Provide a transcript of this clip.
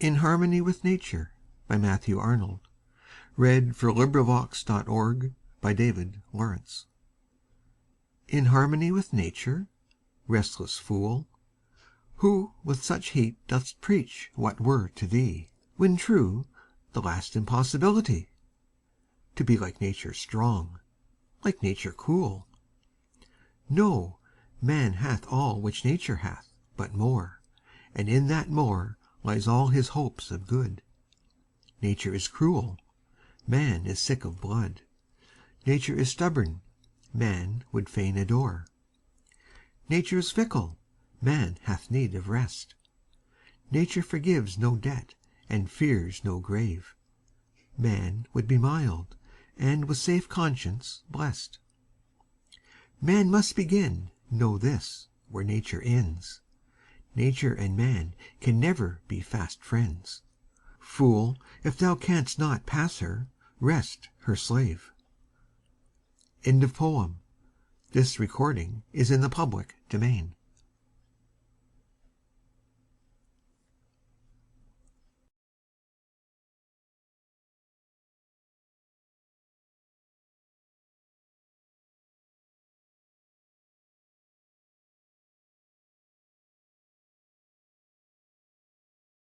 In Harmony with Nature, by Matthew Arnold. LibriVox.org. In harmony with nature, restless fool, who with such heat dost preach what were to thee, when true, the last impossibility? To be like nature strong, like nature cool. No, man hath all which nature hath, but more, and in that more lies all his hopes of good. Nature is cruel, man is sick of blood. Nature is stubborn, man would fain adore. Nature is fickle, man hath need of rest. Nature forgives no debt, and fears no grave. Man would be mild, and with safe conscience blest. Man must begin, know this, where nature ends. Nature and man can never be fast friends. Fool, if thou canst not pass her, rest her slave. End of poem. This recording is in the public domain.